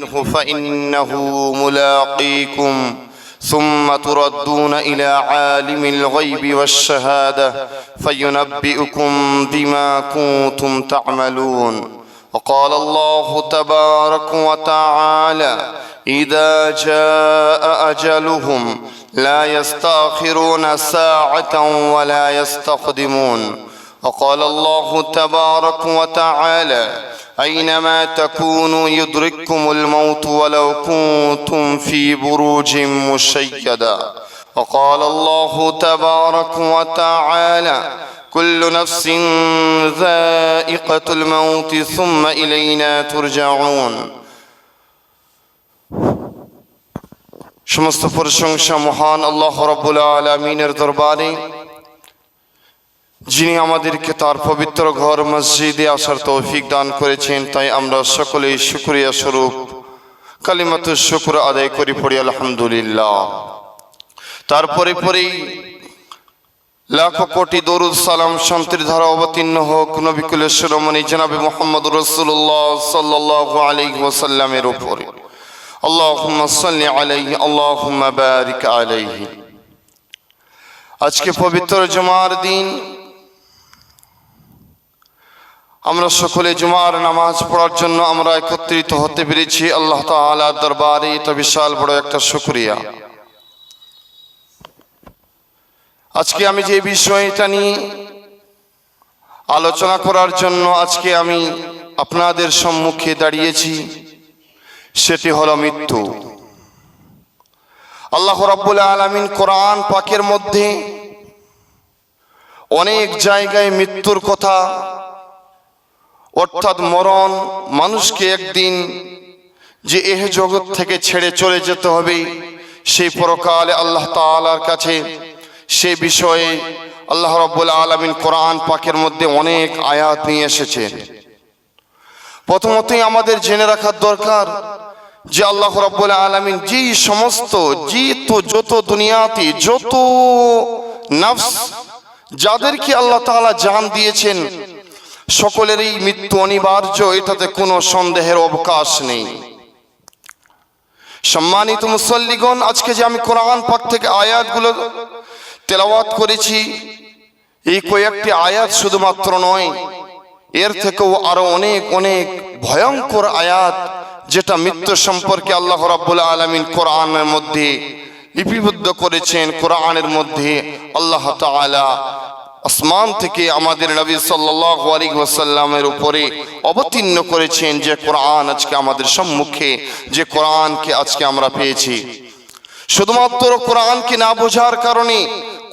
منه فإنه ملاقيكم ثم تردون إلى عالم الغيب والشهادة فينبئكم بما كنتم تعملون. وقال الله تبارك وتعالى إذا جاء أجلهم لا يستأخرون ساعة ولا يستقدمون. وقال الله تبارك وتعالى أينما تكونوا يدرككم الموت ولو كنتم في بروج مشيدة. وقال الله تبارك وتعالى كل نفس ذائقة الموت ثم إلينا ترجعون. সমস্ত প্রশংসা মহান আল্লাহ রাব্বুল আলামিনের দরবারে, যিনি আমাদেরকে তার পবিত্র ঘর মসজিদে আসার তৌফিক দান করেছেন। তাই আমরা সকলেই শুকরিয়া স্বরূপ কালিমাতুশ শুকর আদায় করি, পড়ি আলহামদুলিল্লাহ। তারপরে পরেই লাখো কোটি দরুদ সালাম শান্তির ধারা অবতীর্ণ হোক নবী কুলের শিরোমণি জনাবে মুহাম্মদ রাসূলুল্লাহ সাল্লাল্লাহু আলাইহি ওয়াসাল্লামের উপরে। আল্লাহুম্মা সাল্লি আলাইহি আল্লাহুম্মা বারিক আলাইহি। আজকে পবিত্র জুমার দিন আমরা সকলে জুমার নামাজ পড়ার জন্য আমরা একত্রিত হতে পেরেছি। আল্লাহ তাআলার দরবারে এটা বিশাল বড় একটা শুকরিয়া। আজকে আমি যে বিষয়টা নিয়ে আলোচনা করার জন্য আজকে আমি আপনাদের সম্মুখে দাঁড়িয়েছি, সেটি হলো মৃত্যু। আল্লাহ রাব্বুল আলামিন কোরআন পাকের মধ্যে অনেক জায়গায় মৃত্যুর কথা, অর্থাৎ মরণ, মানুষকে একদিন যে এহ জগৎ থেকে ছেড়ে চলে যেতে হবে, সেই পরকালে আল্লাহ তাআলার কাছে, সে বিষয়ে আল্লাহ রাব্বুল আলামিন কোরআন পাকের মধ্যে অনেক আয়াত নিয়ে এসেছেন। প্রথমতই আমাদের জেনে রাখার দরকার যে আল্লাহ রাব্বুল আলামিন যেই সমস্ত যত দুনিয়াতে যত নফস যাদেরকে আল্লাহ তাআলা জান দিয়েছেন, সকলেরই মৃত্যু অনিবার্য, এটাতে কোনো সন্দেহের অবকাশ নেই। সম্মানিত মুসল্লিগণ, আজকে যে আমি কোরআন পাক থেকে আয়াতগুলো তেলাওয়াত করেছি, এই কয়েকটি আয়াত শুধুমাত্র নয়, এর থেকেও আরো অনেক অনেক ভয়ঙ্কর আয়াত, যেটা মৃত্যু সম্পর্কে আল্লাহ রাব্বুল আলামিন কোরআনের মধ্যে লিপিবদ্ধ করেছেন। কোরআনের মধ্যে আল্লাহ তাআলা আসমান থেকে আমাদের নবী সাল্লাল্লাহু আলাইহি ওয়াসাল্লামের উপরে অবতীর্ণ করেছেন যে কোরআন আজকে আমাদের সম্মুখে, যে কোরআনকে আজকে আমরা পেয়েছি। শুধুমাত্র কোরআনকে না বোঝার কারণে,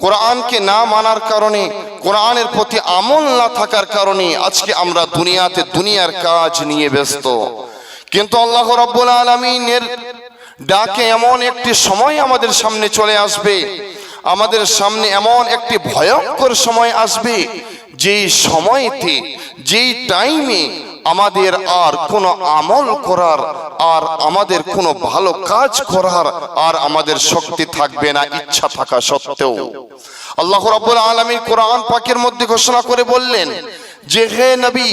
কোরআনকে না মানার কারণে, কোরআনের প্রতি আমল না থাকার কারণে আজকে আমরা দুনিয়াতে দুনিয়ার কাজ নিয়ে ব্যস্ত। কিন্তু আল্লাহ রাব্বুল আলামিনের ডাকে এমন একটি সময় আমাদের সামনে চলে আসবে, আমাদের সামনে এমন একটি ভয়ঙ্কর সময় আসবে, যেই সময়তে, যেই টাইমে আমাদের আর কোনো আমল করার, আর আমাদের কোনো ভালো কাজ করার আর আমাদের শক্তি থাকবে না, ইচ্ছা থাকা সত্ত্বেও। আল্লাহ রাব্বুল আলামিন কোরআন পাকের মধ্যে ঘোষণা করে বললেন যে, হে নবী,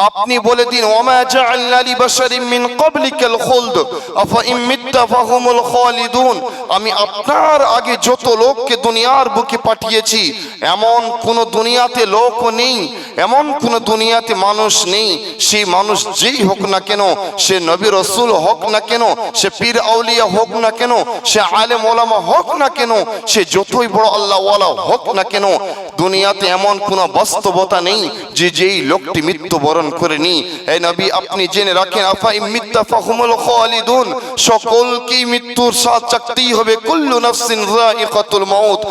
আপনি বলে দিন, ওমা জাআলনা লিবাশারিন মিন ক্বাবলিকাল খুলদ আফা ইম মিত্তা ফাহুমুল খালিদুন। আমি আপনার আগে যত লোককে দুনিয়ার বুকে পাঠিয়েছি, এমন কোন দুনিয়াতে লোক নেই, এমন কোন দুনিয়াতে মানুষ নেই, সেই মানুষ যেই হোক না কেন, সে নবী রাসূল হোক না কেন, সে পীর আউলিয়া হোক না কেন, সে আলেম ওলামা হোক না কেন, সে যতই বড় আল্লাহ ওয়ালা হোক না কেন, দুনিয়াতে এমন কোন বাস্তবতা নেই যে যেই লোকটি মৃত্যুবরণ করেনি। এই নবী, আপনি জেনে রাখেন, আফা ইম মিত্তা ফাহুমুল খালিদুন, সকলকেই মৃত্যুর স্বাদ চাখতেই হবে। কুল্লু নাফসিন যায়িকাতুল মাউত,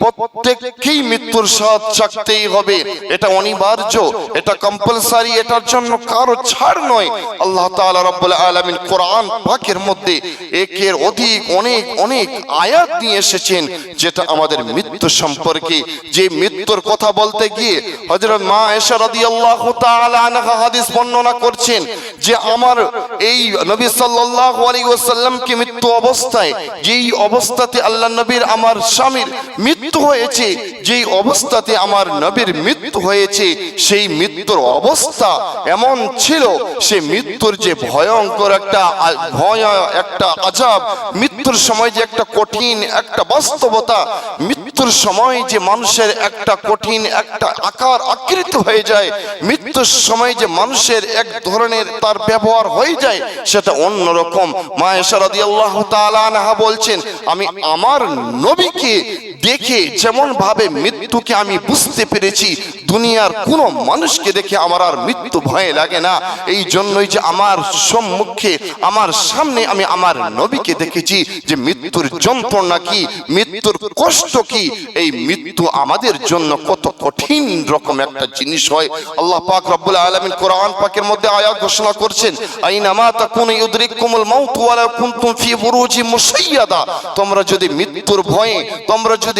প্রত্যেককেই মৃত্যুর স্বাদ চাখতেই হবে, এটা অনিবার্য, এটা কম্পালসারি, এটার জন্য কারো ছাড় নয়। আল্লাহ তাআলা রাব্বুল আলামিন কোরআন পাকের মধ্যে একের অধিক অনেক অনেক আয়াত নিয়ে এসেছেন, যেটা আমাদের মৃত্যু সম্পর্কে, যে মৃত্যুর কথা বলতে গিয়ে হযরত মা আয়েশা রাদিয়াল্লাহু তাআলা আনহা হাদিস বর্ণনা করছেন যে, আমার এই নবী সাল্লাল্লাহু আলাইহি ওয়াসাল্লামকে মৃত্যু অবস্থায়, যেই অবস্থাতে আল্লাহ নবীর আমার স্বামীর মৃত্যু হয়েছে, যেই অবস্থাতে আমার নবীর মৃত্যু হয়েছে সেই মৃত্যুর অবস্থা এমন ছিল, সে মৃত্যুর যে ভয়ঙ্কর একটা আযাব, মৃত্যুর সময় যে একটা কঠিন একটা বাস্তবতা, মৃত্যুর সময় যে মানুষের একটা কঠিন একটা আকার আকৃতি হয়ে যায়, মৃত্যুর সময় যে মানুষের এক ধরনের তার ব্যবহার হয়ে যায়, সেটা অন্যরকম। মা আয়েশা রাদিয়াল্লাহু তাআলা আনহা বলছেন, আমি আমার নবীকে দেখে যেমন ভাবে মৃত্যুকে আমি বুঝতে পেরেছি, দুনিয়ার কোন মানুষকে দেখে আমার আর মৃত্যু ভয় লাগে না। এই জন্যই যে আমার সম্মুখে আমার সামনে আমি আমার নবীকে দেখেছি যে মৃত্যুর যন্ত্রণা কি, মৃত্যুর কষ্ট কি, এই মৃত্যু আমাদের জন্য কত কঠিন রকম একটা জিনিস হয়। আল্লাহ পাক রব্বুল আলামিন কোরআন পাকের মধ্যে আয়াত ঘোষণা করছেন, আইনামা তাকুনু ইউদরিকুমুল মাউত ওয়ালা কুনতুম ফি বুরুজিম মুশাইয়াদা। তোমরা যদি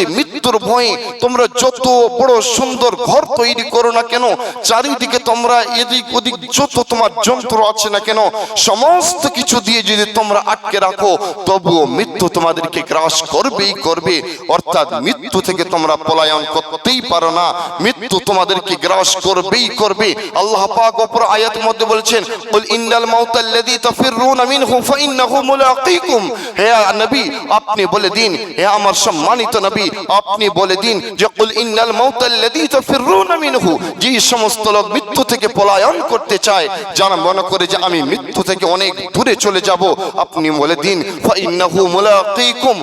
মৃত্যুর ভয়ে তোমরা যত বড় সুন্দর ঘর তৈরি করো না কেন, চারিদিকে তোমরা এদিক ওদিক যত তোমার যন্ত্র আছে না কেন, সমস্ত কিছু দিয়ে যদি তোমরা আটকে রাখো, তবুও মৃত্যু তোমাদেরকে গ্রাস করবেই করবে। অর্থাৎ মৃত্যু থেকে তোমরা পলায়ন করতেই পারো না, মৃত্যু তোমাদেরকে গ্রাস করবেই করবে। আল্লাহ পাক অপর আয়াতের মধ্যে বলেছেন, কুল ইন্নাল মাউতাল্লাযী তাফিররুনা মিনহু ফাইন্নাহু মুলাকীকুম। হে নবী, আপনি বলে দিন, হে আমার সম্মানিত নবী, আপনি বলে দিন যে কুল ইন্নাল মাউতাল্লাযী তাফিররুনা মিনহু, যে সমস্ত লোক মৃত্যু থেকে পলায়ন করতে চায়, যারা মনে করে যে আমি মৃত্যু থেকে অনেক দূরে চলে যাব, আপনি বলে দিন ফাইন্নাহু মুলাকীকুম,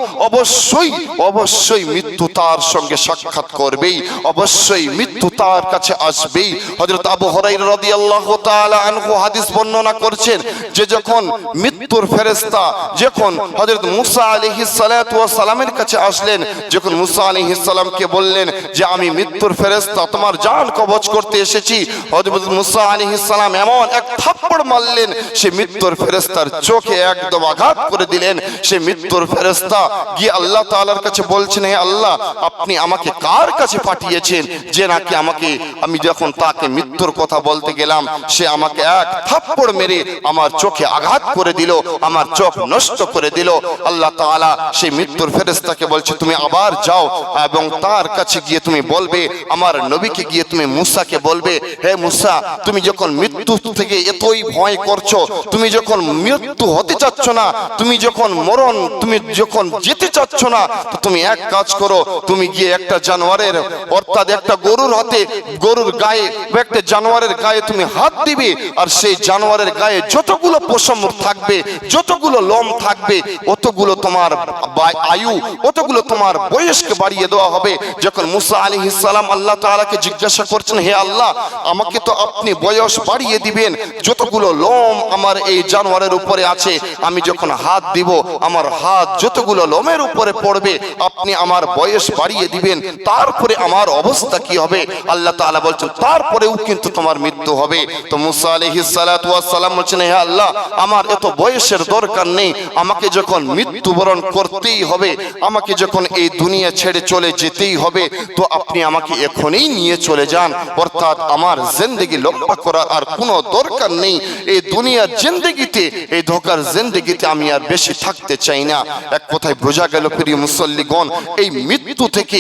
অবশ্যই মৃত্যু তার সঙ্গে সাক্ষাৎ করবেই, অবশ্যই মৃত্যু তার কাছে আসবেই। হযরত আবু হুরায়রা রাদিয়াল্লাহু তাআলা আনহু হাদিস বর্ণনা করছেন যে যখন মৃত্যুর ফেরেশতা যখন হযরত মুসা আলাইহিস সালাতু ওয়াস সালামের কাছে আসলেন, যখন মুসা আলাইহিস সালামকে বললেন যে আমি মৃত্যুর ফেরেশতা তোমার জান কবজ করতে এসেছি, হযরত মুসা আলাইহিস সালাম এমন এক থাপ্পড় মারলেন, সে মৃত্যুর ফেরেশতার চোখে একদম আঘাত করে দিলেন। সে মৃত্যুর ফেরেশতা গিয়ে আল্লাহ তাআলার কাছে বলছেন, হে আল্লাহ, আপনি আমাকে কার কাছে পাঠিয়েছেন যে নাকি আমি যখন তাকে মৃত্যুর কথা বলতে গেলাম, সে আমাকে এক থাপ্পড় মেরে আমার চোখে আঘাত করে দিল, আমার চোখ নষ্ট করে দিল। আল্লাহ তাআলা সেই মৃত্যুর ফেরেশতাকে বলছে, তুমি আবার যাও এবং তার কাছে গিয়ে তুমি বলবে, আমার নবীকে গিয়ে তুমি মুসাকে বলবে, হে মুসা, তুমি যখন মৃত্যু থেকে এতই ভয় করছো, তুমি যখন মৃত্যু হতে চাচ্ছ না, তুমি যখন যেতে চাচ্ছ না, তো তুমি এক কাজ করো, তুমি গিয়ে একটা জানোয়ারের অর্থাৎ একটা গরুর গায়ে বা একটা জানোয়ারের গায়ে তুমি হাত দিবে, আর সেই জানোয়ারের গায়ে যতগুলো পশম থাকবে, যতগুলো লোম থাকবে, অতগুলো তোমার আয়ু, অতগুলো তোমার বয়সকে বাড়িয়ে দেওয়া হবে। যখন মুসা আলাইহিস সালাম আল্লাহ তাআলাকে জিজ্ঞাসা করছেন, হে আল্লাহ, আমাকে তো আপনি বয়স বাড়িয়ে দিবেন, যতগুলো লোম আমার এই জানোয়ারের উপরে আছে, আমি যখন হাত দিব, আমার হাত যতগুলো লোমের উপরে পড়বে, আপনি আমার বয়স বাড়িয়ে দিবেন, তারপরে আমার অবস্থা কি হবে? আল্লাহ তাআলা বলছেন, তারপরেও কিন্তু তোমার মৃত্যু হবে। তো মুসা আলাইহিস সালাতু ওয়াস সালাম বলছেন, হে আল্লাহ, আমার এত বয়সের দরকার নেই, আমাকে যখন মৃত্যুবরণ করতেই হবে, আমাকে যখন এই দুনিয়া ছেড়ে চলে যেতেই হবে, তো আপনি আমাকে এখনই নিয়ে চলে যান। অর্থাৎ আমার জিন্দেগি লম্বা করার আর কোনো দরকার নেই, এই দুনিয়ার জিন্দেগিতে, এই ধোকার জিন্দেগিতে আমি আর বেশি থাকতে চাই না। এক কথায় বোঝা গেল প্রিয় মুসল্লিগণ, এই মৃত্যু থেকে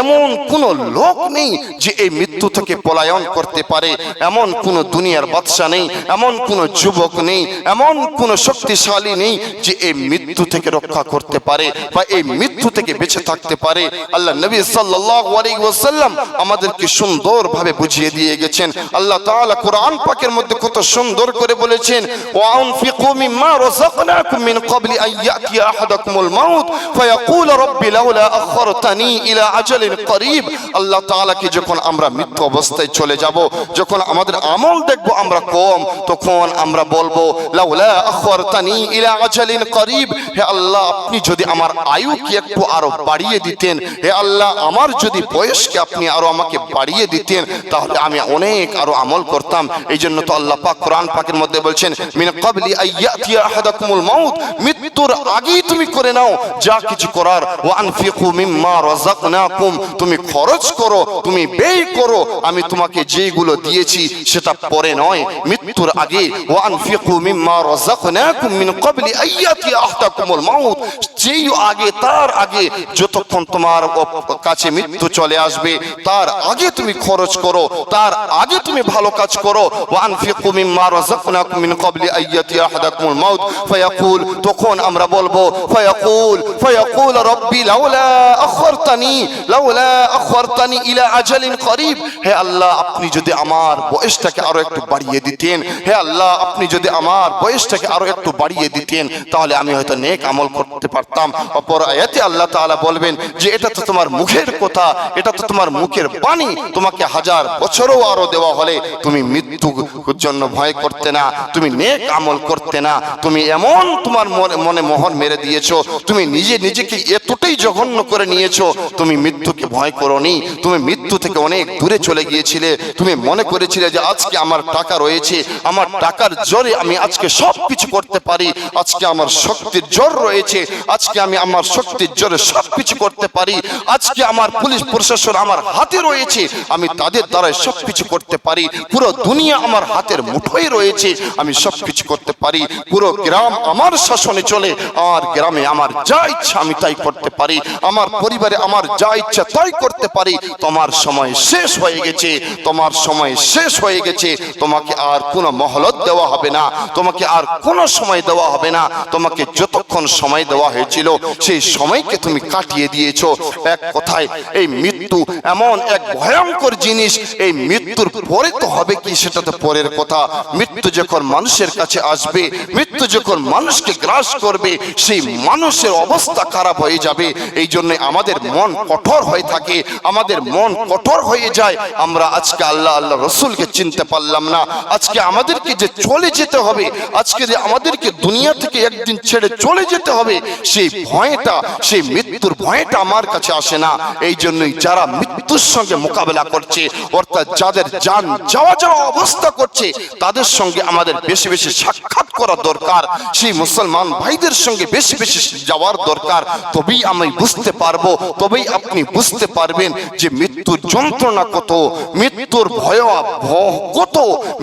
এমন কোন লোক নেই যে এই মৃত্যু থেকে পলায়ন করতে পারে, এমন কোন দুনিয়ার বাদশা নেই, এমন কোন যুবক নেই, এমন কোন শক্তিশালী নেই যে এই মৃত্যু থেকে রক্ষা করতে পারে বা এই মৃত্যু থেকে বেঁচে থাকতে পারে। আল্লাহ নবী সাল্লাল্লাহু আলাইহি ওয়াসাল্লাম আমাদেরকে সুন্দরভাবে বুঝিয়ে দিয়ে গেছেন। আল্লাহ তাআলা কোরআন পাকের মধ্যে কত সুন্দর করে বলেছেন, ওয়া আনফিকু মিম্মা রাযাকনাকুম মিন ক্বাবলি আন ইয়াতিয়া আহাদাকুমুল মাউত ফায়াকুল রাব্বি লাউলা আখখারতানি ইলা আজালিন করিব। আল্লাহ তাআলাকে যখন আমরা মৃত্যু অবস্থায় চলে যাব, যখন আমাদের আমল দেখব আমরা কম, তখন আমরা বলবো, লাউলা আখখারতানি ইলা আজালিন করিব, হে আল্লাহ, আপনি যদি আমার আয়ুকে একটু আরো বাড়িয়ে দিতেন, হে আল্লাহ, আমার যদি বয়সকে আপনি আরো আমাকে বাড়িয়ে দিতেন, তাহলে আমি অনেক আরো আমল করতাম। এই জন্য তো আল্লাহ পাক কোরআন পাকের মধ্যে বলছেন, মিন ক্বাবলি আইয়াতিয়া আহাদাকুমুল মাউত, মৃত্যুর আগেই তুমি করে নাও যা কিছু করার। ওয়া আনফিকু মিম্মা রাযাকনাকুম, তুমি খরচ করো, তুমি ব্যয় করো, আমি তোমাকে যেগুলো দিয়েছি সেটা পরে নয়, মৃত্যুর আগে। ওয়া আনফিকু মিম্মা রাযাকনাকুম মিন ক্বাবলি আইয়াতিয়া আহাদাকুমুল মাউত, যেই আগে, তার আগে যত যখন তোমার কাছে মৃত্যু চলে আসবে তার আগে তুমি খরচ করো, তার আগে তুমি ভালো কাজ করো। ওয়ানফিকু মিম্মা রাযাকনাকুম মিন ক্বাবলি আইয়াতি আহাদাকুমুল মাউত ফায়াকুল, তখন আমরা বলবো ফায়াকুল রব্বি লাউলা আখরতানি ইলা আজালিন করিব, হে আল্লাহ আপনি যদি আমার বয়সটাকে আরো একটু বাড়িয়ে দিতেন, হে আল্লাহ আপনি যদি আমার বয়সটাকে আরো একটু বাড়িয়ে দিতেন তাহলে আমি হয়তো নেক আমল করতে পারতাম। অপর আয়াতে আল্লাহ তাআলা বলবেন যে এটা তো তোমার মুখের কথা, এটা তো তোমার মুখের বাণী, তোমাকে 1000 বছরও আরো দেওয়া হলে তুমি মৃত্যুর জন্য ভয় করতে না, তুমি নেক আমল করতে না, তুমি এমন তোমার মনে মোহর মেরে দিয়েছো, তুমি নিজেকে এতটাই জঘন্য করে নিয়েছো, তুমি মৃত্যুকে ভয় করোনি, তুমি মৃত্যু থেকে অনেক দূরে চলে গিয়েছিলে। তুমি মনে করেছিলে যে আজকে আমার টাকা রয়েছে, আমার টাকার জোরে আমি আজকে সব কিছু করতে পারি, আজকে আমার শক্তির জোর রয়েছে, আজকে আমি আমার শক্তির জোরে সব কিছু করতে পারি, আজকে আমার পুলিশ প্রশাসন আমার হাতে রয়েছে, আমি তাদের দ্বারাই সব কিছু করতে পারি, পুরো দুনিয়া আমার হাতের মুঠোয় রয়েছে, আমি সব কিছু করতে পারি, পুরো গ্রাম আমার শাসনে চলে, আর গ্রামে আমার যা ইচ্ছা আমি তাই করতে পারি, আমার পরিবারে আমার যা ইচ্ছা তাই করতে পারি। তোমার সময় শেষ হয়ে গেছে, তোমার সময় শেষ হয়ে গেছে, তোমাকে আর কোনো মহলত দেওয়া হবে না, তোমাকে আর কোনো সময় দেওয়া হবে না, তোমাকে যতক্ষণ সময় দেওয়া হয়েছিল সেই সময়কে তুমি কাটিয়ে দিয়েছো। এক কথায় এই মৃত্যু এমন এক ভয়ঙ্কর জিনিস, এই মৃত্যুর পরে তো হবে কি সেটা তো পরের কথা, মৃত্যু যখন মানুষের কাছে আসবে, মৃত্যু যখন মানুষকে গ্রাস করবে, সেই মানুষের অবস্থা খারাপ হয়ে যাবে। এই জন্য আমাদের মন কঠোর হয়ে থাকে, আমাদের মন কঠোর হয়ে যায়, আমরা আজকে আল্লাহ রসুলকে চিনতে পারলাম না, আজকে আমাদেরকে যে চলে যেতে হবে, আজকে যে আমাদেরকে দুনিয়া থেকে একদিন ছেড়ে চলে যেতে হবে, সেই ভয়টা, সেই মৃত্যুর ভয়টা আমার কাছে আসে না। এই জন্যই যারা মৃত্যুর সঙ্গে মোকাবেলা করছে, অর্থাৎ যাদের জান যাওয়া অবস্থা করছে, তাদের সঙ্গে আমাদের বেশি বেশি সাক্ষাৎ করা দরকার, সেই মুসলমান ভাইদের সঙ্গে বেশি বেশি যাওয়ার দরকার, তবেই আমি বুঝতে পারবো, তবেই আপনি বুঝতে পারবেন যে মৃত্যুর যন্ত্রণা কত, মৃত্যুর ভয় কত,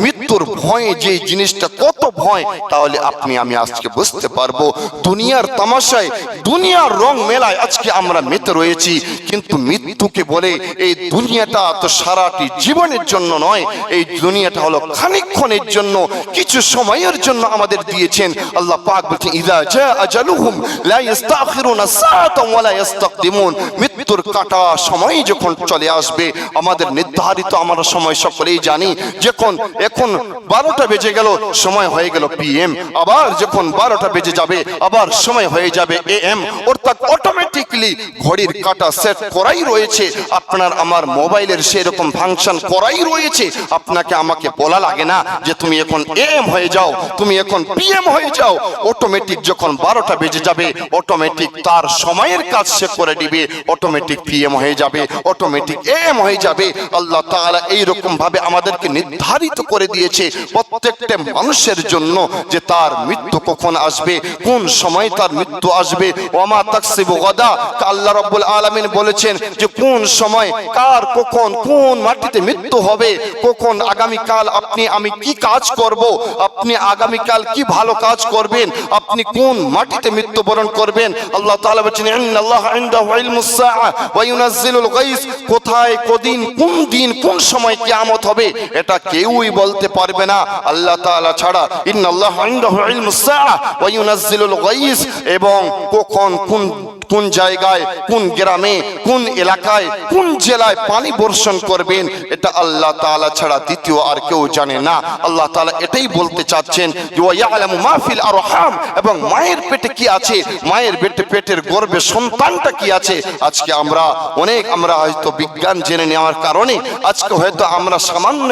মৃত্যুর ভয়ে যে জিনিসটা কত ভয়, তাহলে আপনি আমি আজকে বুঝতে পারবো। দুনিয়ার তামাশায়, দুনিয়ার রং মেলায় আজকে আমরা মেতে রয়েছি, কিন্তু মৃত্যুকে বলে এই দুনিয়াটা তো সারাটি জীবনের জন্য নয়, এই দুনিয়াটা হলো খানিকক্ষণের জন্য, কিছু সময়ের জন্য আমাদের দিয়েছেন। আল্লাহ পাক বলেছেন ইযা জা আজালুহুম লা ইস্তাখিরুনা সাআতান ওয়া লা ইস্তাকদিমুন, মৃত্যুর কাটা সময় যখন চলে আসবে, আমাদের নির্ধারিত আমরা সময় সকলেই জানি, যখন এখন 12টা বেজে গেল সময় হয়ে গেল PM, আবার যখন 12টা বেজে যাবে আবার সময় হয়ে যাবে AM, অর্থাৎ অটোমেটিক্যালি ঘড়ির কাটা সেট করাই রয়েছে, আপনার আমার মোবাইলের সেরকম ফাংশন করাই রয়েছে, আপনাকে আমাকে বলা লাগে না যে তুমি এখন AM হয়ে যাও, তুমি এখন PM হয়ে যাও, অটোমেটিক যখন 12টা বেজে যাবে অটোমেটিক তার সময়ের কাজ সে করে দিবে, অটোমেটিক PM হয়ে যাবে, অটোমেটিক AM হয়ে যাবে। আল্লাহ তাআলা এইরকম ভাবে আমাদেরকে নির্ধারিত করে দিয়েছে প্রত্যেকটা মানুষের জন্য যে তার মৃত্যু কখন আসবে, কোন সময় তার মৃত্যু আসবে। ওয়ামা তাকসিবু গাদা, আল্লাহ রাব্বুল আলামিন বলেছেন যে কোন সময় কার কখন কোন মাটিতে মৃত্যু হবে, কখন আগামীকাল আপনি আমি কি কাজ করব, আপনি আগামীকাল কি ভালো কাজ করবেন, আপনি কোন মাটিতে মৃত্যুবরণ করবেন। আল্লাহ তাআলা বলেছেন ইন্নাল্লাহা ইনদাহু ইলমুস সাআ ওয়া ইউনাজ্জিলুল গায়স, কোথায় কদিন কোন দিন কোন সময় কিয়ামত হবে এটা কেউই বলতে পারবে না আল্লাহ তাআলা ছাড়া। ইন্নাল্লাহা ইনদাহু ইলমুস সাআ ওয়া ইউনাজ্জিলুল গায়স, এবং কখন কোন জায়গায়, কোন গ্রামে, কোন এলাকায়, কোন জেলায় পানি বর্ষণ করবেন এটা আল্লাহ তাআলা ছাড়া দ্বিতীয় আর কেউ জানে না। আল্লাহ তাআলা এটাই বলতে চাচ্ছেন যে ওয়া ইয়ালামু মা ফিল আরহাম, এবং মায়ের পেটে কি আছে, মায়ের পেটের গর্ভে সন্তানটা কি আছে। আজকে আমরা হয়তো বিজ্ঞান জেনে নেওয়ার কারণে আজকে হয়তো আমরা সামান্য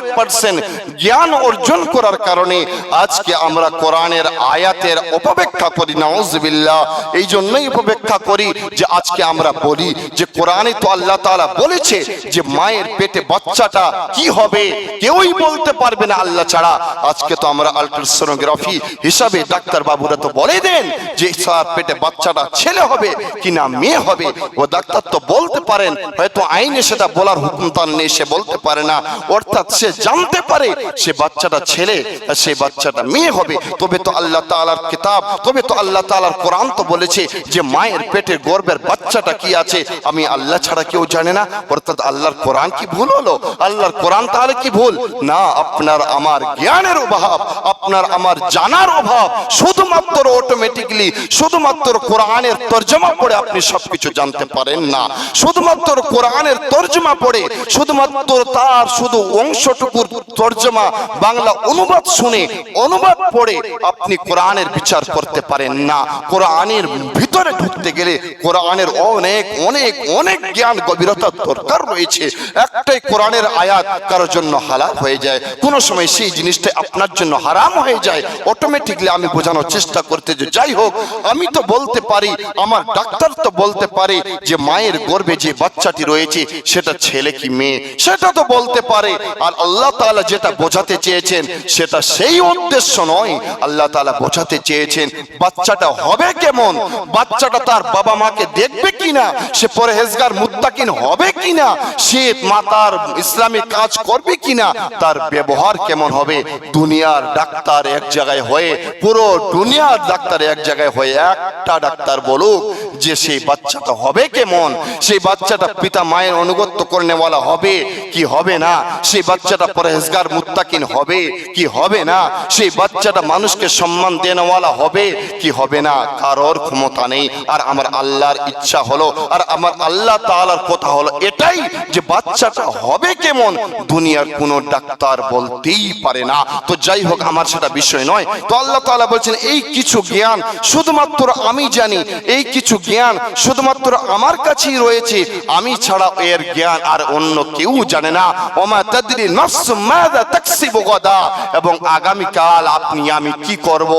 1% জ্ঞান অর্জন করার কারণে আজকে আমরা কোরআনের আয়াতের অপব্যাখ্যা করি, নাউযুবিল্লাহ। এই জন্যই উপব্যাখ্যা করি যে আজকে আমরা বলি যে কোরআনে তো আল্লাহ তাআলা বলেছে যে মায়ের পেটে বাচ্চাটা কি হবে কেউই বলতে পারবে না আল্লাহ ছাড়া। আজকে তো আমরা আল্ট্রাসোনোগ্রাফি হিসাবে ডাক্তার বাবুরা তো বলে দেন যে তার পেটে বাচ্চাটা ছেলে হবে কিনা মেয়ে হবে, ও ডাক্তার তো বলতে পারেন, হয়তো আইনে সেটা বলার হুকুম তার নেই, সে বলতে পারে না, অর্থাৎ সে জানতে পারে সে বাচ্চাটা ছেলে সে বাচ্চাটা মেয়ে হবে। তবে তো আল্লাহ তাআলার কিতাব, তবে তো আল্লাহ তাআলার কোরআন তো বলেছে যে মায়ের পেটের গর্ভের বাচ্চাটা কি আছে আমি আল্লাহ ছাড়া কেউ জানে না। অর্থাৎ আল্লাহর কোরআন কি ভুল হলো? আল্লাহর কোরআন তাহলে কি ভুল? না, আপনার আমার জ্ঞানের অভাব, আপনার আমার জানার অভাব। শুধুমাত্র অটোমেটিকলি শুধুমাত্র কোরআনের তর্জমা পড়ে আপনি সবকিছু জানতে পারেন না। শুধুমাত্র কোরআনের তর্জমা পড়ে, শুধুমাত্র তার শুধু অংশটুকুর তর্জমা বাংলা অনুবাদ শুনে, অনুবাদ পড়ে আপনি কোরআনের বিচার করতে পারেন না। কোরআনের ভিতরে ঢুকতে গেলে কোরআনের অনেক অনেক অনেক জ্ঞান গভীরতার দরকার রয়েছে। একটাই কোরআনের আয়াত কারোর জন্য হালাল হয়ে যায়, কোনো সময় সেই জিনিসটা আপনার জন্য হারাম হয়ে যায়। অটোমেটিকলি আমি বোঝানোর চেষ্টা করতে যে যাই হোক, আমি তো বলতে পারি, আমার ডাক্তার তো বলতে পারে যে মায়ের গর্ভে যে বাচ্চাটি রয়েছে সেটা ছেলে কি মেয়ে, সেটা তো বলতে পারে। আর আল্লাহ তাআলা যেটা বোঝাতে চেয়েছেন সেটা সেই উদ্দেশ্য নয়। আল্লাহ তাআলা বোঝাতে চেয়েছেন বাচ্চাটা হবে কেমন, বাচ্চাটা তার বাবা মাকে দেখবে কিনা, সে পরহেজগার মুত্তাকিন হবে কিনা, সে মাতার ইসলামী কাজ করবে কিনা, তার ব্যবহার কেমন হবে। দুনিয়ার ডাক্তার এক জায়গায় হয়ে, পুরো দুনিয়ার ডাক্তার এক জায়গায় হয়ে একটা ডাক্তার বলুক যে সেই বাচ্চাটা হবে কেমন, সেই বাচ্চাটা পিতা মায়ের অনুগত্য করনেওয়ালা হবে কি হবে না, সেই বাচ্চাটা পরহেজগার মুত্তাকিন হবে কি হবে না, সেই বাচ্চাটা মানুষকে সম্মান দেনেওয়ালা হবে কি হবে না, কারোর ক্ষমতা নেই। আর আমার আল্লাহর ইচ্ছা হলো, আর আমার আল্লাহ তাআলার কথা হলো এটাই যে বাচ্চাটা হবে কেমন দুনিয়ার কোনো ডাক্তার বলতেই পারে না। তো যাই হোক, আমার সেটা বিষয় নয়। তো আল্লাহ তাআলা বলছেন এই কিছু জ্ঞান শুধুমাত্র আমি জানি, এই কিছু জ্ঞান শুধুমাত্র আমার কাছেই রয়েছে, আমি ছাড়া এর জ্ঞান আর অন্য কেউ জানে না। ওমা তাদরি নাফসুম মাযা তাকসিবু গাদা, এবং আগামী কাল আপনি আমি কি করব,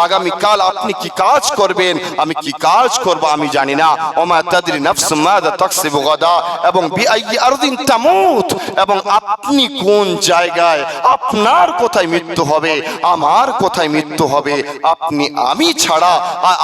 আগামী কাল আপনি কি কাজ করবেন, আমি কি কাজ করব আমি জানি না। ওমা তাদরি নাফসুম মাযা তাকসিবু গাদা, এবং বিআইয়ি আরদিন তামুত, এবং আপনি কোন জায়গায়, আপনার কোথায় মৃত্যু হবে, আমার কোথায় মৃত্যু হবে, আপনি আমি ছাড়া,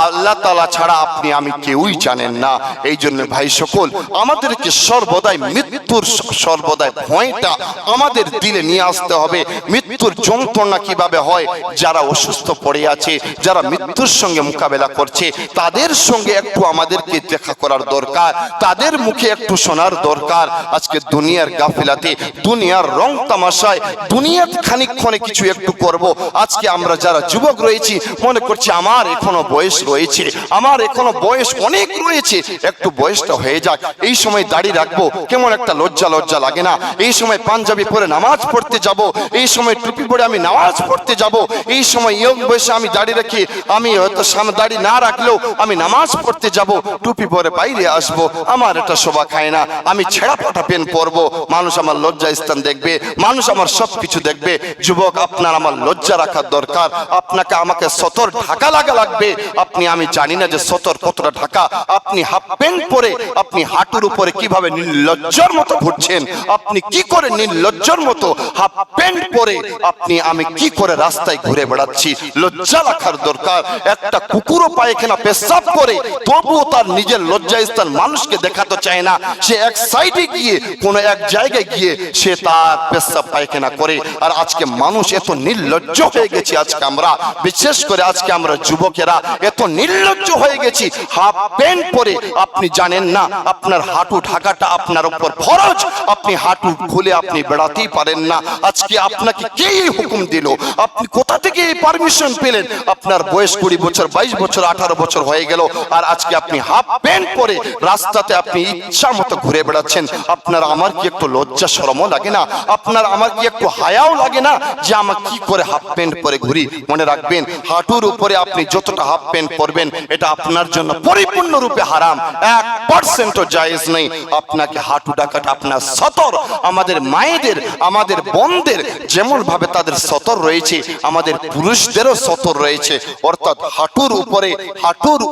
আল্লাহ তাআলা ছাড়া আপনি আমি কেউই জানেন না। এই জন্য ভাই সকল, আমাদেরকে সর্বদাই মৃত্যুর সর্বদাই ভয়টা আমাদের দিলে নিয়ে আসতে হবে। মৃত্যুর যন্ত্রণা কিভাবে হয়, যারা অসুস্থ পড়ে আছে, যারা মৃত্যুর সঙ্গে মোকাবেলা করছে, তাদের সঙ্গে একটু আমাদেরকে দেখা করার দরকার, তাদের মুখে একটু শোনার দরকার। আজকে দুনিয়ার গাফিলাতে, দুনিয়ার রং তামাশায়, দুনিয়ার খানিকক্ষণে কিছু একটু করব। আজকে আমরা যারা যুবক রয়েছি মনে করছি আমার এখনো বয়স রয়েছে, আমার এখনো বয়স অনেক রয়েছে, একটু বয়সটা হয়ে যাক, এই সময় দাড়ি রাখবো, কেমন একটা লজ্জা লজ্জা লাগে না? এই সময় পাঞ্জাবি পরে নামাজ পড়তে যাব, এই সময় টুপি পরে আমি নামাজ পড়তে যাব, এই সময় ইয়ং বয়সে আমি দাড়ি রাখি, আমি হয়তো সামনে দাড়ি না রাখলেও আমি নামাজ পড়তে যাব, টুপি পরে বাইরে আসবো, আমার এটা শোভা খায় না। আমি ছেঁড়া ফাটা পেন পরবো, মানুষ আমার লজ্জা স্থান দেখবে, মানুষ আমার সবকিছু দেখবে। যুবক, আপনার আমার লজ্জা রাখার দরকার, আপনাকে আমাকে সতর ঢাকা লাগা লাগবে। আপনি আমি জানি না যে সতর কতটা ঢাকা। আপনি হাফ প্যান্ট পরে আপনি হাঁটুর উপরে কিভাবে নির্লজ্জার মতো ঘুরছেন, আপনি কি করে নির্লজ্জার মতো হাফ প্যান্ট পরে আপনি আমি কি করে রাস্তায় ঘুরে বেড়াচ্ছি, লজ্জা রাখার দরকার। একটা কুকুরও পায়খানা পেশাব করে তবুও তার নিজের লজ্জা স্থান মানুষকে দেখাতে চায় না, সে এক সাইডে গিয়ে কোন এক জায়গায় গিয়ে সে তার পেশাব পায়খানা করে। আর আজকে মানুষ এত নির্লজ্জ হয়ে গেছে, আজকে আমরা বিশেষ করে আজকে আমরা যুবকেরা এত নির্লজ্জ হয়ে গেছি। হাফ প্যান্ট পরে আপনি জানেন না আপনার হাঁটু ঢাকাটা আপনার উপর ফরজ, আপনি হাঁটু খুলে আপনি বেড়াতেই পারেন না। আজকে আপনাকে কে হুকুম দিল, আপনি কোথা থেকে এই পারমিশন পেলেন? আপনার বয়স 20 বছর 22 বছর 18 বছর হয়ে গেল, আর আজকে আপনি হাফ প্যান্ট পরে রাস্তাতে আপনি ইচ্ছা মতো ঘুরে বেড়াচ্ছেন। আপনার আমার কি একটু লজ্জা শরমও লাগে না? আপনার আমার কি একটু হায়াও লাগে না যে আমার কি করে হাফ প্যান্ট পরে ঘুরি? মনে রাখবেন, হাঁটুর উপরে আপনি যতটা হাফ প্যান্ট পরবেন এটা আপনার জন্য পরিপূর্ণরূপে হারাম, 1%ও জায়েজ নেই। আপনাকে হাঁটু ঢাকাটা আপনার সতর। আমাদের মায়েদের, আমাদের বোনদের যেমন ভাবে তাদের সতর রয়েছে, আমাদের পুরুষদেরও সতর রয়েছে। অর্থাৎ হাঁটুর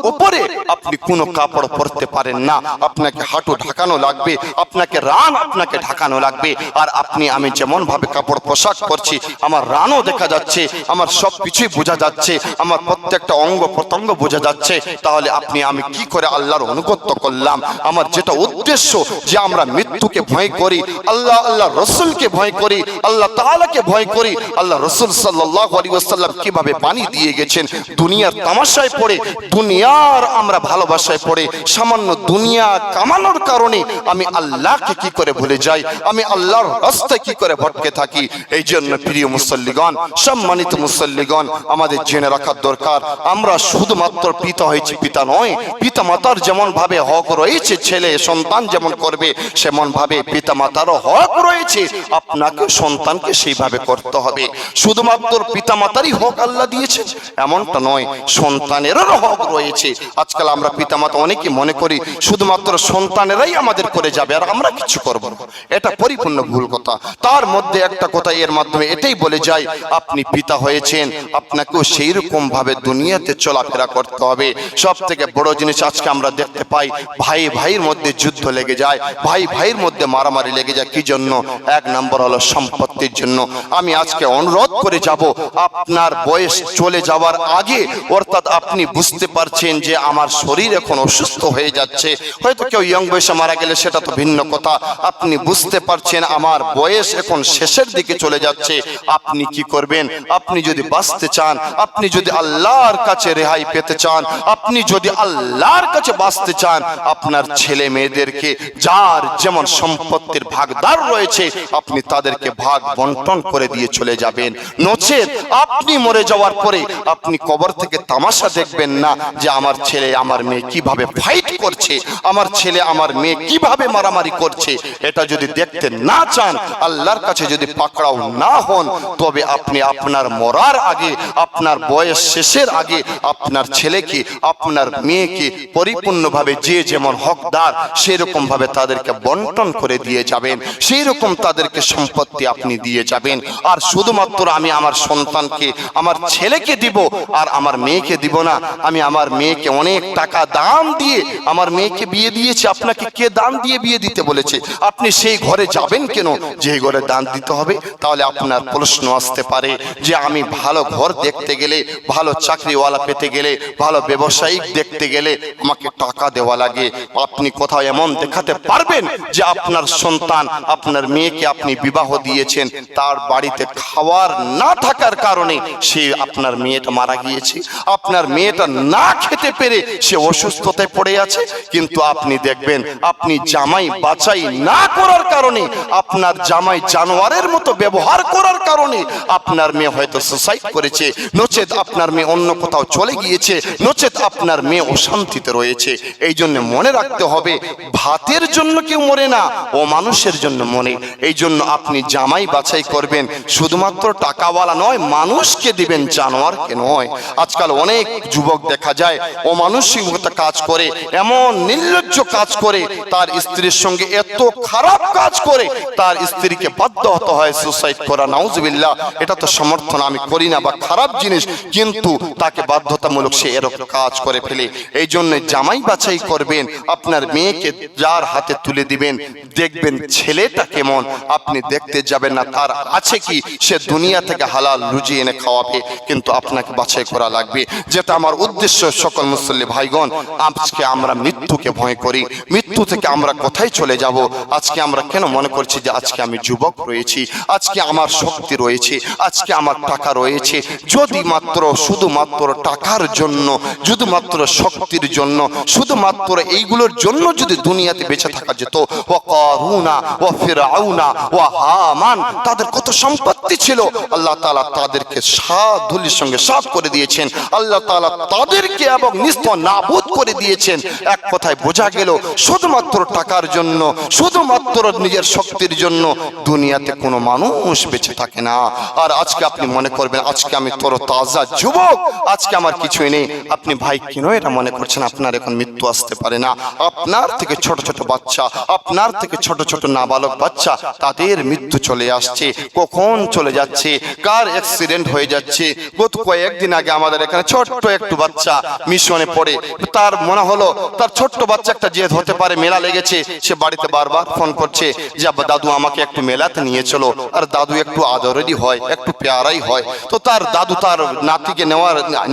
উপরে আপনি কোনো কাপড় পরতে পারেন না, আপনাকে হাঁটু ঢাকানো লাগবে, আপনাকে রান আপনাকে ঢাকানো লাগবে। আর আপনি আমি যেমন ভাবে কাপড় পোশাক পরছি, আমার রানও দেখা যাচ্ছে, আমার সব কিছুই বোঝা যাচ্ছে, আমার প্রত্যেকটা অঙ্গ প্রত্যঙ্গ বোঝা যাচ্ছে। তাহলে আপনি আমি কি করে আল্লাহর অনুগত্য করলাম? আমার যেটা উদ্দেশ্য যে আমরা মৃত্যুকে ভয় করি, আল্লাহ রসুলকে ভয় করি, আল্লাহ তাআলাকে ভয় করি। আল্লাহ রসুল সাল্লাল্লাহু আলাইহি ওয়াসাল্লাম কিভাবে পানি দিয়ে গেছেন, দুনিয়ার তামাশায় পড়ে দুনিয়ার আমরা ভালোবাসায় পড়ে সামান্য দুনিয়া কামানোর কারণে আমি আল্লাহকে কি করে ভুলে যাই, আমি আল্লাহর রাস্তায় কি করে ভটকে থাকি। এই জন্য প্রিয় মুসল্লিগণ, সম্মানিত মুসল্লিগণ, আমাদের জেনে রাখার দরকার, আমরা শুধুমাত্র পিতা হয়েছি পিতা নয়, পিতা মাতার যেমন ভাবে হক রয়েছে ছেলে সন্তান যেমন করবে, সেমন ভাবে পিতা মাতারও হক রয়েছে, আপনাকে সন্তানকে সেইভাবে করতে হবে। শুধুমাত্র পিতা মাতারই হক আল্লাহ দিয়েছে এমনটা নয়, সন্তানেরও হক রয়েছে। আজকাল আমরা পিতা মাতা অনেকে মনে করি শুধুমাত্র সন্তানেরাই আমাদের করে যাবে আর আমরা কিছু করব না, এটা পরিপূর্ণ ভুল কথা। তার মধ্যে একটা কথা এর মাধ্যমে এটাই বলে যায়, আপনি পিতা হয়েছেন, আপনাকেও সেই রকম ভাবে দুনিয়াতে চলাফেরা করতে হবে। সব থেকে বড় জিনিস আজকে আমরা দেখতে পাই, ভাই ভাইয়ের মধ্যে যুদ্ধ লেগে যায়, ভাই ভাইয়ের মধ্যে মারামারি লেগে যায়। কি জন্য? এক নম্বর হলো সম্পত্তির জন্য। আমি আজকে অনুরোধ করে যাব, আপনার বয়স চলে যাওয়ার আগে, অর্থাৎ আপনি বুঝতে পারছেন যে আমার শরীর এখন অসুস্থ হয়ে যাচ্ছে, হয়তো কেউ ইয়ং বয়সে মারা গেলে সেটা তো ভিন্ন কথা, আপনি বুঝতে পারছেন আমার বয়স এখন শেষের দিকে চলে যাচ্ছে, আপনি কি করবেন? আপনি যদি বাঁচতে চান, আপনি যদি আল্লাহর কাছে রেহাই পেতে চান, আপনি যদি আল্লাহর কাছে বাঁচতে চান, আপনার ছেলে মেয়েদেরকে যার যেমন সম্পত্তির ভাগদার রয়েছে আপনি তাদেরকে ভাগ বন্টন করে দিয়ে চলে যাবেন। নচেত আপনি মরে যাওয়ার পরে আপনি কবর থেকে তামাশা দেখবেন না যে আমার ছেলে আমার মেয়ে কিভাবে ফাইট করছে, আমার ছেলে আমার মেয়ে কিভাবে মারামারি করছে। এটা যদি দেখতে না চান, আল্লাহর কাছে যদি পাকড়াও না হন, তবে আপনি আপনার মরার আগে, আপনার বয়স শেষের আগে আপনার ছেলেকে আপনার মেয়েকে পরিপূর্ণভাবে যে যেমন হকদার সেরকম ভাবে তাদেরকে বন্টন করে দিয়ে যাবেন, সেই রকম তাদেরকে সম্পত্তি আপনি দিয়ে যাবেন। আর শুধুমাত্র আমি আমার সন্তানকে আমার ছেলেকে দিব আর আমার মেয়েকে দিব না, আমি আমার মেয়েকে অনেক টাকা দাম দিয়ে আমার মেয়েকে বিয়ে দিয়েছি, আপনাকে কে দান দিয়ে বিয়ে দিতে বলেছে? আপনি সেই ঘরে যাবেন কেন যে ঘরে দান দিতে হবে? তাহলে আপনার প্রশ্ন আসতে পারে যে আমি ভালো ঘর দেখতে গেলে, ভালো চাকরিওয়ালা পেতে গেলে, ভালো ব্যবসায়িক দেখতে গেলে আমাকে টাকা দেওয়া লাগে। আপনি কোথাও এমন দেখাতে পারবেন যে আপনার সন্তান, আপনার মেয়েকে আপনি বিবাহ দিয়েছেন, তার বাড়িতে খাওয়ার না থাকার কারণে সে আপনার মেয়েটা মারা গিয়েছে, আপনার মেয়েটা না খেতে পেরে সে অসুস্থতায় পড়ে আছে? কিন্তু আপনি দেখবেন আপনি জামাই বাছাই না করার কারণে, আপনার জামাই জানোয়ারের মতো ব্যবহার করার কারণে আপনার মেয়ে হয়তো সুসাইড করেছে, নচেত আপনার মেয়ে অন্য কোথাও চলে গিয়েছে, নচেত আপনার মেয়ে অশান্তিতে রয়েছে। এই জন্য মনে রাখতে হবে, ভাতের জন্য কেউ মরে না, ও মানুষের জন্য মরে। এই জন্য আপনি জামাই বাছাই করবেন, শুধুমাত্র টাকাওয়ালা নয়, মানুষকে দিবেন, জানোয়ারকে নয়। আজকাল অনেক যুবক দেখা যায় অমানুষিকতা কাজ করে, এমন নির্লজ্জ কাজ করে, তার স্ত্রীর সঙ্গে এত খারাপ কাজ করে তার স্ত্রীকে বাধ্য হতে হয় সুসাইড করা। নাউজুবিল্লাহ, এটা তো সমর্থন আমি করি না বা খারাপ জিনিস, কিন্তু তাকে বাধ্যতামূলক সে এরকম কাজ করে ফেলে। এই জন্য জামাই বাছাই করবেন, আপনার মেয়েকে যার হাতে তুলে দিবেন, দেখবেন ছেলেটা কেমন, আপনি দেখতে যাবেন না তার আছে কি, সে দুনিয়া থেকে হালাল রুজি এনে খাওয়াবে, কিন্তু আপনাকে বাছাই করা লাগবে। যেটা আমার উদ্দেশ্য, সকল মুসল্লি ভাইগণ, আজকে আমরা মৃত্যুকে ভয় করি, মৃত্যু থেকে আমরা কোথায় চলে যাব? আজকে আমরা কেন মনে করছি যে আজকে আমি যুবক রয়েছি, আজকে আমার শক্তি রয়েছে, আজকে আমার টাকা রয়েছে? যদি মাত্র শুধুমাত্র টাকার জন্য, শুধুমাত্র শক্তির জন্য, শুধুমাত্র এইগুলোর জন্য যদি দুনিয়াতে বেঁচে থাকা যেত, ও কারুনা ও ফিরআউনা ও হামান, তাদের কত সম্পত্তি ছিল, আল্লাহ তাআলা তাদেরকে সাধুলির সঙ্গে সাফ করে দিয়েছেন, আল্লাহ তাআলা তাদেরকে এবং নিস্তানাবুদ করে দিয়েছেন। এক কথায় বোঝা গেল, শুধুমাত্র টাকার জন্য, শুধুমাত্র নিজের শক্তির জন্য দুনিয়াতে কোনো মানুষ বেঁচে থাকে না। আর আজকে আপনি মনে করবেন আজকে আমি তরতাজা যুবক, আজকে আমার কিছুই নেই। আপনি ভাই কেন এটা মনে করছেন? আপনার এখন মৃত্যু আসতে পারে না। আপনার থেকে ছোট ছোট বাচ্চা, আপনার থেকে ছোট ছোট নাবালক বাচ্চা, তাদের মৃত্যু চলে আসছে, কখন চলে যাচ্ছে, কার অ্যাক্সিডেন্ট হয়ে যাচ্ছে। গত কয়েকদিন আগে আমাদের এখানে ছোট্ট একটু বাচ্চা মিশনে পড়ে, তার মনে হলো তার ছোট্ট বাচ্চা একটা জেদ হতে পারে, মেলা লেগেছে, সে বাড়িতে বারবার ফোন করছে যে আব্বা দাদু আমাকে একটু মেলাতে নিয়ে চলো। আর দাদু একটু আদরেরই হয়, একটু পেয়ারাই হয়, তো তার দাদু তার নাতিকে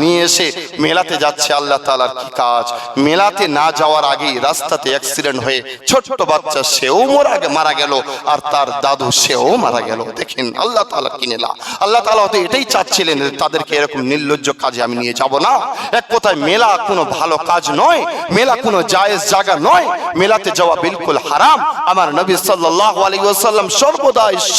নিয়ে এসে মেলাতে যাচ্ছে। আল্লাহ তাআলার কি কাজ, মেলাতে না যাওয়ার আগেই রাস্তাতে অ্যাক্সিডেন্ট হয়ে ছোট্ট বাচ্চা সেও মারা গেল, আর তার দাদু সেও মারা গেল। দেখেন আল্লাহ তাআলা কি নেলা। আল্লাহ তাআলা হয়তো এটাই চাচ্ছিলেন তাদেরকে এরকম নির্লজ্জ কাজে আমি নিয়ে যাব না, এক কথায় মেলা কোনো ভালো কাজ নয়, মেলা কোনো জায়েজ জায়গা নয়, মেলাতে যাওয়া বিলকুল হারাম। আমার নবী সাল্লাল্লাহু আলাইহি ওয়াসাল্লাম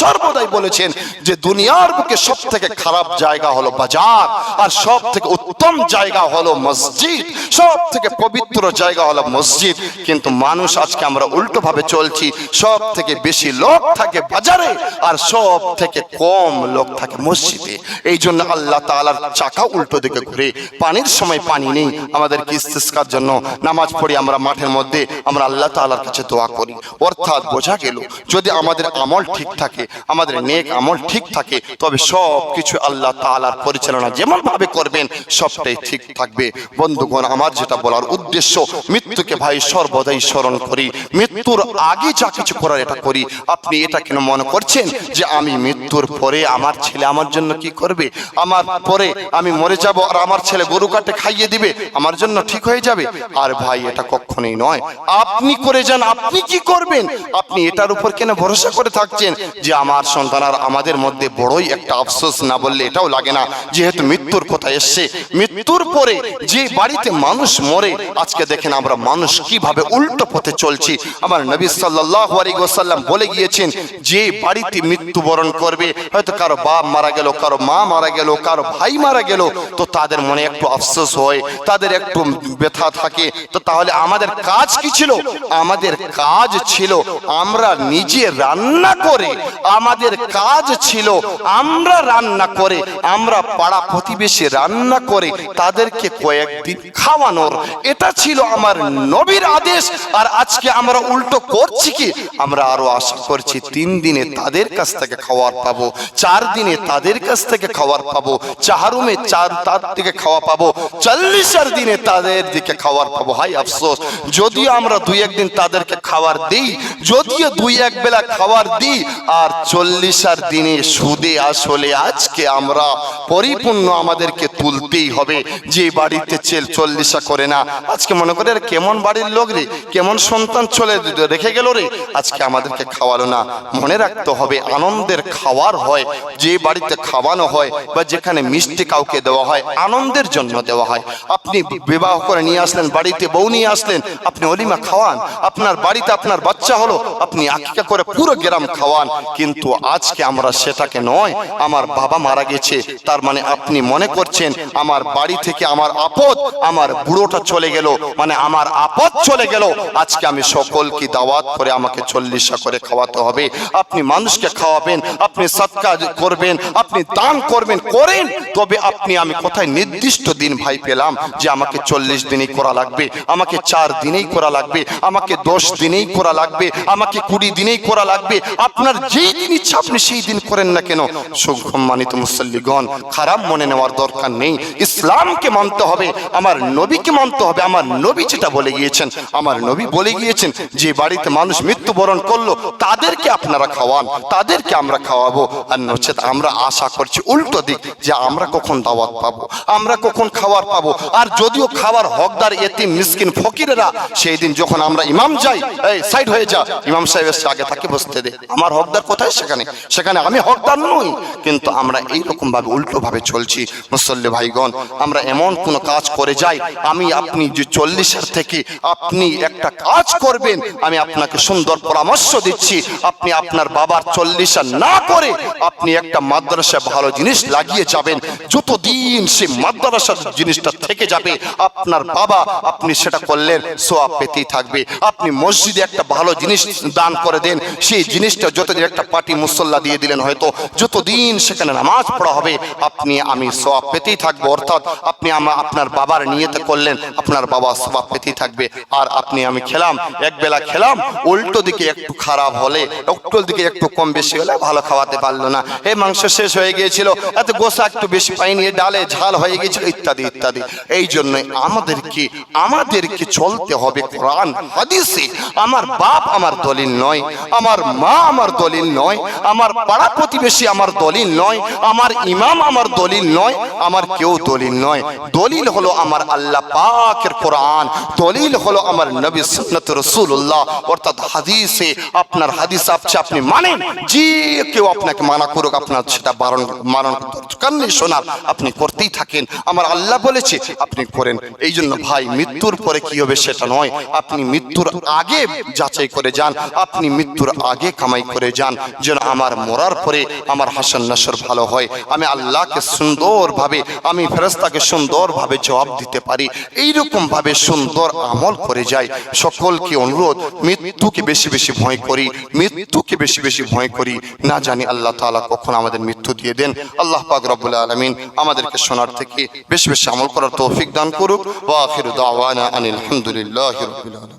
সর্বদাই বলেছেন যে দুনিয়ার বুকে সবথেকে খারাপ জায়গা হলো বাজার, আর সব থেকে উত্তম জায়গা হলো মসজিদ, সব থেকে পবিত্র জায়গা হলো মসজিদ। কিন্তু মানুষ আজকে আমরা উল্টো ভাবে চলছি, সব থেকে বেশি লোক থাকে বাজারে আর সব থেকে কম লোক থাকে মসজিদে। এই জন্য আল্লাহ তাআলার চাকা উল্টো দিকে ঘুরে। পানির সময় পানি নেই, আমাদেরকে ইস্তিসকার জন্য নামাজ পড়ি আমরা মাঠের মধ্যে, আমরা আল্লাহ তাআলার কাছে দোয়া করি। অর্থাৎ বোঝা গেল যদি আমাদের আমল ঠিক থাকে, আমাদের নেক আমল ঠিক থাকে, তবে সব কিছু আল্লাহ তাআলার পরিচালনা যেমন ভাবে করবেন সবটাই ঠিক থাকবে। বন্ধুগণ, আমার যেটা বলার উদ্দেশ্য, মৃত্যুকে ভাই সর্বদাই স্মরণ করি, মৃত্যুর আগে যা কিছু করার এটা করি। আপনি এটা কেন মনে করছেন যে আমি মৃত্যুর পরে আমার ছেলে আমার জন্য কি করবে, আমার পরে আমি মরে যাব আর আমার ছেলে গরু কাটে খাইয়ে দিবে, আমার জন্য ঠিক হয়ে যাবে? আর ভাই এটা কখনোই নয়। আপনি করে যান, আপনি কি করবেন? আপনি এটার উপর কেন ভরসা করে থাকছেন যে আমার সন্তান? আর আমাদের মধ্যে বড়ই একটা আফসোস, না বললে এটাও লাগে না, যেহেতু মৃত্যুর কথা এসছে, মৃত্যুর পরে যে বাড়িতে মানুষ মরে, আজকে দেখেন আমরা মানুষ কিভাবে উল্টো পথে চলছি। আমার নবী সাল্লাল্লাহু আলাইহি ওয়াসাল্লাম বলে গিয়েছেন যে বাড়িতে মৃত্যুবরণ করবে, হয়তো কারো বাপ মারা গেল, কারো মা মারা গেল, কারো ভাই মারা গেল, তো তাদের মনে একটু আফসোস হয়, তাদের একটু ব্যথা থাকে। তো তাহলে আমাদের কাজ কি ছিল? আমাদের কাজ ছিল আমরা নিজে রান্না করে, আমাদের কাজ ছিল আমরা রান্না করে, আমরা পাড়া প্রতিবেশী রান্না করে তাদেরকে কয়েকদিন খাওয়ানোর, এটা ছিল আমার নবীর আদেশ। আর আজকে আমরা উল্টো করছি কি? আমরা আরো আশা করছি 3 দিনে তাদের কাছ থেকে খাবার পাবো, 4 দিনে তাদের কাছ থেকে খাবার পাবো, চাহারুমে তার থেকে খাওয়া পাবো, 40 দিনে তাদের দিকে খাবার পাবো। হাই আফসোস, যদিও আমরা 2-1 দিন তাদেরকে খাবার দিই, যদিও 2-1 বেলা খাবার দিই, আর 40 দিনে সুদে আসলে আজকে আমরা পরিপূর্ণ আমাদেরকে তুলতেই হবে। যে বাড়িতে 40 করে না, আজকে মনে করে কেমন বাড়ির লোক রে, কেমন সন্তান চলে রেখে গেল রে, আজকে আমাদেরকে খাওয়ালো না। মনে রাখতে হবে আনন্দের খাওয়ার হয়, যে বাড়িতে খাওয়ানো হয় বা যেখানে মিষ্টি কাউকে দেওয়া হয় আনন্দের জন্য দেওয়া হয়। আপনি বিবাহ করে নিয়ে আসলেন, বাড়িতে বউ নিয়ে আসলেন, আপনি অলিমা খাওয়ান, আপনার বাড়িতে আপনার বাচ্চা হলো, আপনি আকিকা করে পুরো গ্রাম খাওয়ান। কিন্তু আজকে আমরা সেটাকে নয়, আমার বাবা মারা গেছে তার মানে আপনি মনে করছেন আমার বাড়ি থেকে আমার আপদ, আমার বুড়োটা চলে গেল মানে আমার আপদ চলে গেল, আজকে আমি সকলকে দাওয়াত করে আমাকে 40 করে খাওয়াতে হবে। আপনি মানুষকে খাওয়াবেন, আপনি সদকা করবেন, আপনি দান করবেন, করেন, তবে আপনি আমি কোথায় নির্দিষ্ট দিন ভাই পেলাম যে আমাকে 40 দিনেই করা লাগবে, আমাকে 4 দিনেই করা লাগবে, আমাকে 10 দিনেই করা লাগবে, আমাকে 20 দিনেই করা লাগবে? আপনার যেই দিন ইচ্ছা আপনি সেই দিন করেন না কেন? সম্মানিত মুসল্লিগণ, খারাপ মনে নেওয়ার দরকার নেই। ইসলামকে মানতে হবে, আমার নবীকে মানতে হবে। আমার নবী যেটা বলে গিয়েছেন, আমার নবী বলে গিয়েছেন যে বাড়িতে মানুষ মৃত্যুবরণ করলো তাদেরকে আপনারা খাওয়ান, তাদেরকে আমরা খাওয়াবো। আর নচেত আমরা আশা করছি উল্টো দিক, যে আমরা কখন দাওয়াত পাবো, আমরা কখন খাবার পাবো। আর যদিও খাবার হকদার এতিম মিসকিন ফকিরেরা, সেই দিন যখন আমরা ইমাম যাই, এই সাইড হয়ে যা, ইমাম সাহেব এসে আগে তাকে বসতে দে, আমার হকদার কোথায়? সেখানে আমি হকদার নই। কিন্তু আমরা এইরকম ভাবে উল্টো ভাবে চলছি। মুসল্লি ভাইগণ, আমরা এমন কোন কাজ করে যাই, আমি আপনি যে 40 থেকে আপনি একটা কাজ করবেন, আমি আপনাকে সুন্দর পরামর্শ দিচ্ছি, আপনি আপনার বাবার 40 না করে আপনি একটা মাদ্রাসা ভালো জিনিস লাগিয়ে যাবেন। যতদিন সে মাদ্রাসার জিনিসটা থেকে যাবে আপনার বাবা, আপনি সেটা করলেন সওয়াব পেতেই থাকবে। আপনি মসজিদে একটা ভালো জিনিস দান করে দেন, সেই জিনিসটা যতদিন একটা পাটি মুসল্লা দিয়ে দিলেন, হয়তো যতদিন সেখানে নামাজ পড়া হবে আপনি আমি সওয়াব পেতেই থাকবো। অর্থাৎ আপনি আপনার বাবার নিয়তে করলেন, আপনার বাবা সওয়াব পেতেই থাকবে। আর আপনি আমি খেলাম, এক বেলা খেলাম, উল্টো দিকে একটু খারাপ হলে, উল্টো দিকে একটু কম বেশি হলে, ভালো খাওয়াতে পারলো না, এই মাংস শেষ হয়ে গিয়েছিল, এত গোসা একটু বেশি পাইনি, ডালে ঝাল হয়ে গিয়েছিল, ইত্যাদি ইত্যাদি। এই জন্য আমাদেরকে চলতে হবে কোরআন হাদিসে। আমার বাপ আমার দলিল নয়, আমার মা আমার দলিল নয়, আমার পাড়া প্রতিবেশী আমার দলিল নয়, আমার ইমাম আমার দলিল নয়, আমার কেউ দলিল নয়। দলিল হলো আমার আল্লাহ পাকের কোরআন, দলিল হলো আমার নবী সুন্নাত রাসূলুল্লাহ, অর্থাৎ হাদিসে। আপনার হাদিস আপনি মানেন, যে কেউ আপনাকে মানা করুক, আপনার সেটা মানন দরকার নেই, শোনার আপনি করতেই থাকেন। আমার আল্লাহ বলেছে আপনি করেন। এই জন্য ভাই মৃত্যুর পরে কি হবে সেটা নয়, আপনি মৃত্যুর আগে যাচাই করে যান, আপনি মৃত্যুর আগে কামাই করে যান, যেন আমার মরার পরে আমার হাসর নাসর ভালো হয়, আমি আল্লাহকে সুন্দরভাবে, আমি ফেরেশতাকে সুন্দরভাবে জবাব দিতে পারি। এইরকম ভাবে সুন্দর আমল করে যাই। সকলকে অনুরোধ, মৃত্যুকে বেশি বেশি ভয় করি, মৃত্যুকে বেশি বেশি ভয় করি, না জানি আল্লাহ তাআলা কখন আমাদের মৃত্যু দিয়ে দেন। আল্লাহ পাক রব্বুল আলামিন আমাদেরকে শোনার থেকে বেশি বেশি আমল করার তৌফিক দান করুক। ওয়া আখিরু দাওয়ানা আনিল হামদুলিল্লাহি রাব্বিল আলামিন।